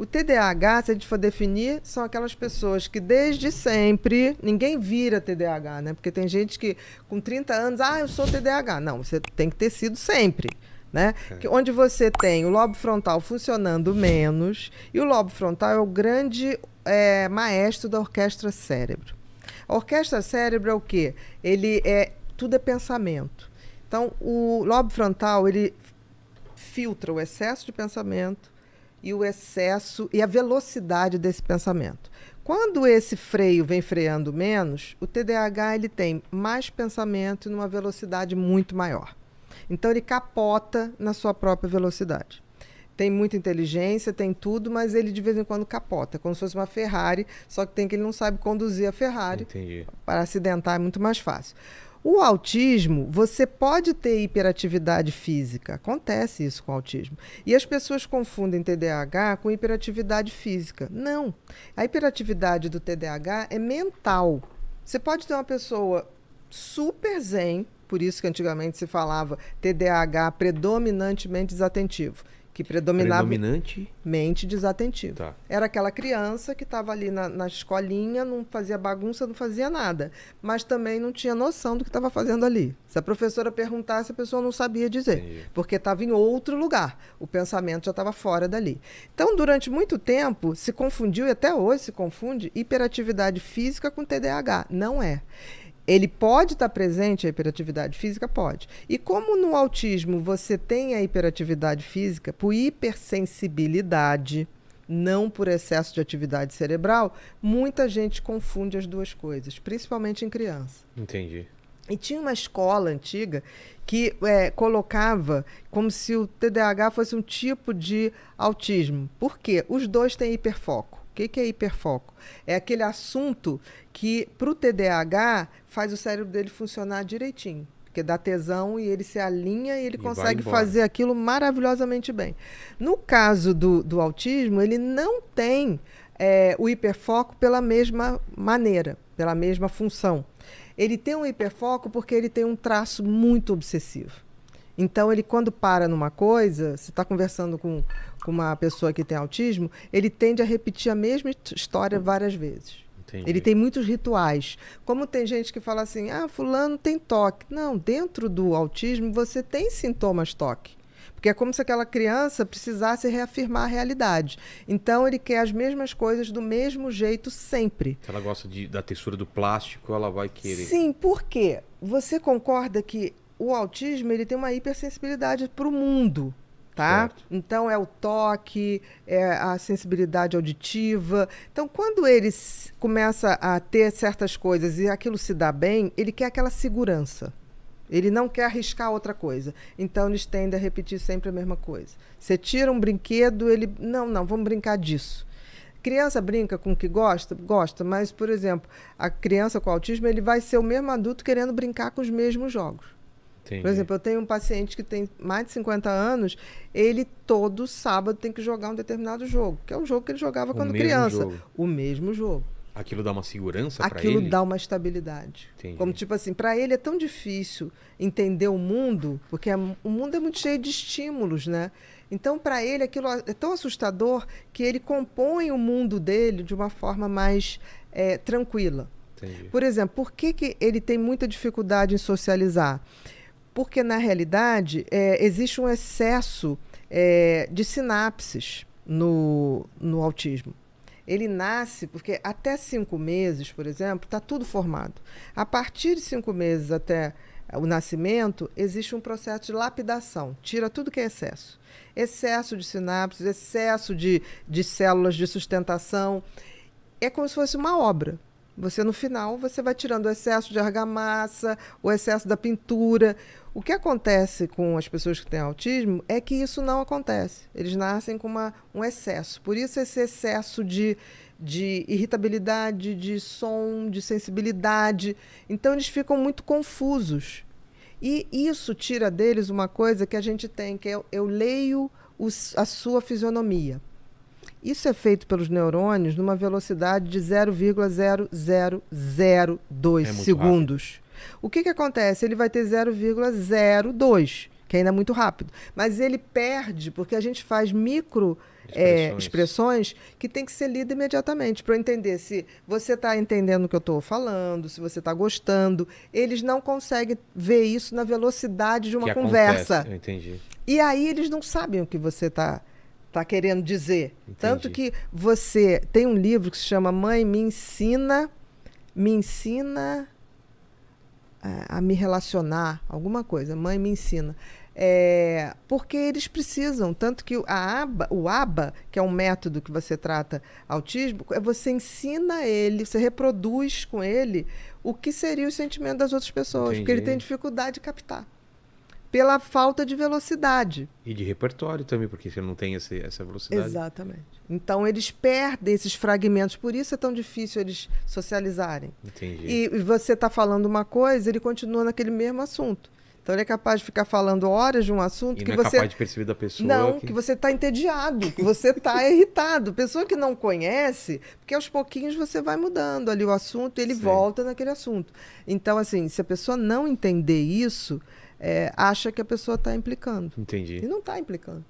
O TDAH, se a gente for definir, são aquelas pessoas que desde sempre, ninguém vira TDAH, né? Porque tem gente que com 30 anos, eu sou TDAH. Não, você tem que ter sido sempre. Né? Onde você tem o lobo frontal funcionando menos, e o lobo frontal é o grande maestro da orquestra cérebro. A orquestra cérebro é o quê? Tudo é pensamento. Então, o lobo frontal, ele filtra o excesso de pensamento e o excesso e a velocidade desse pensamento. Quando esse freio vem freando menos, o TDAH ele tem mais pensamento e numa velocidade muito maior. Então, ele capota na sua própria velocidade. Tem muita inteligência, tem tudo, mas ele de vez em quando capota, como se fosse uma Ferrari, só que ele não sabe conduzir a Ferrari. Entendi. Para acidentar é muito mais fácil. O autismo, você pode ter hiperatividade física, acontece isso com o autismo. E as pessoas confundem TDAH com hiperatividade física. Não, a hiperatividade do TDAH é mental. Você pode ter uma pessoa super zen, por isso que antigamente se falava TDAH predominantemente desatentivo, que predominava mente desatentivo. Tá. Era aquela criança que estava ali na escolinha, não fazia bagunça, não fazia nada, mas também não tinha noção do que estava fazendo ali. Se a professora perguntasse, a pessoa não sabia dizer, Entendi. porque estava em outro lugar, o pensamento já estava fora dali. Então, durante muito tempo, se confundiu, e até hoje se confunde, hiperatividade física com TDAH. Não é. Ele pode estar presente, a hiperatividade física? Pode. E como no autismo você tem a hiperatividade física por hipersensibilidade, não por excesso de atividade cerebral, muita gente confunde as duas coisas, principalmente em criança. Entendi. E tinha uma escola antiga que colocava como se o TDAH fosse um tipo de autismo. Por quê? Os dois têm hiperfoco. O que é hiperfoco? É aquele assunto que, para o TDAH, faz o cérebro dele funcionar direitinho. Porque dá tesão e ele se alinha e ele consegue fazer aquilo maravilhosamente bem. No caso do autismo, ele não tem o hiperfoco pela mesma maneira, pela mesma função. Ele tem um hiperfoco porque ele tem um traço muito obsessivo. Então, ele quando para numa coisa, você está conversando com uma pessoa que tem autismo, ele tende a repetir a mesma história várias vezes. Entendi. Ele tem muitos rituais. Como tem gente que fala assim, fulano tem toque. Não, dentro do autismo você tem sintomas toque. Porque é como se aquela criança precisasse reafirmar a realidade. Então, ele quer as mesmas coisas do mesmo jeito sempre. Se ela gosta da textura do plástico, ela vai querer. Sim, por quê? Você concorda que o autismo ele tem uma hipersensibilidade para o mundo, tá? Certo. Então, é o toque, é a sensibilidade auditiva. Então, quando ele começa a ter certas coisas e aquilo se dá bem, ele quer aquela segurança. Ele não quer arriscar outra coisa. Então, eles tendem a repetir sempre a mesma coisa. Você tira um brinquedo, ele... Não, vamos brincar disso. Criança brinca com o que gosta? Gosta, mas, por exemplo, a criança com autismo, ele vai ser o mesmo adulto querendo brincar com os mesmos jogos. Entendi. Por exemplo, eu tenho um paciente que tem mais de 50 anos, ele todo sábado tem que jogar um determinado jogo, que é o jogo que ele jogava quando criança. O mesmo jogo. Aquilo dá uma segurança para ele? Aquilo dá uma estabilidade. Entendi. Como tipo assim, para ele é tão difícil entender o mundo, porque o mundo é muito cheio de estímulos, né? Então, para ele, aquilo é tão assustador que ele compõe o mundo dele de uma forma mais tranquila. Entendi. Por exemplo, por que ele tem muita dificuldade em socializar? Porque, na realidade, existe um excesso de sinapses no autismo. Ele nasce porque até 5 meses, por exemplo, está tudo formado. A partir de 5 meses até o nascimento, existe um processo de lapidação. Tira tudo que é excesso. Excesso de sinapses, excesso de células de sustentação. É como se fosse uma obra. Você, no final, você vai tirando o excesso de argamassa, o excesso da pintura. O que acontece com as pessoas que têm autismo é que isso não acontece. Eles nascem com um excesso. Por isso, esse excesso de irritabilidade, de som, de sensibilidade. Então, eles ficam muito confusos. E isso tira deles uma coisa que a gente tem, que eu leio a sua fisionomia. Isso é feito pelos neurônios numa velocidade de 0,0002 segundos. Rápido. O que acontece? Ele vai ter 0,02, que ainda é muito rápido. Mas ele perde porque a gente faz expressões que tem que ser lida imediatamente para eu entender se você está entendendo o que eu estou falando, se você está gostando. Eles não conseguem ver isso na velocidade de uma conversa. Acontece, eu entendi. E aí eles não sabem o que você está querendo dizer. Entendi. Tanto que você tem um livro que se chama Mãe Me Ensina a me relacionar, alguma coisa. Mãe me ensina. Porque eles precisam, tanto que o ABA, que é um método que você trata autismo, você ensina ele, você reproduz com ele o que seria o sentimento das outras pessoas, Entendi. porque ele tem dificuldade de captar, pela falta de velocidade. E de repertório também, porque você não tem essa velocidade. Exatamente. Então eles perdem esses fragmentos, por isso é tão difícil eles socializarem. Entendi. E você está falando uma coisa, ele continua naquele mesmo assunto. Então ele é capaz de ficar falando horas de um assunto E que não é você capaz de perceber da pessoa. não, que você está entediado, que você está irritado. Pessoa que não conhece, porque aos pouquinhos você vai mudando ali o assunto e ele Sim. volta naquele assunto. Então, assim, se a pessoa não entender isso, acha que a pessoa está implicando. Entendi. E não está implicando.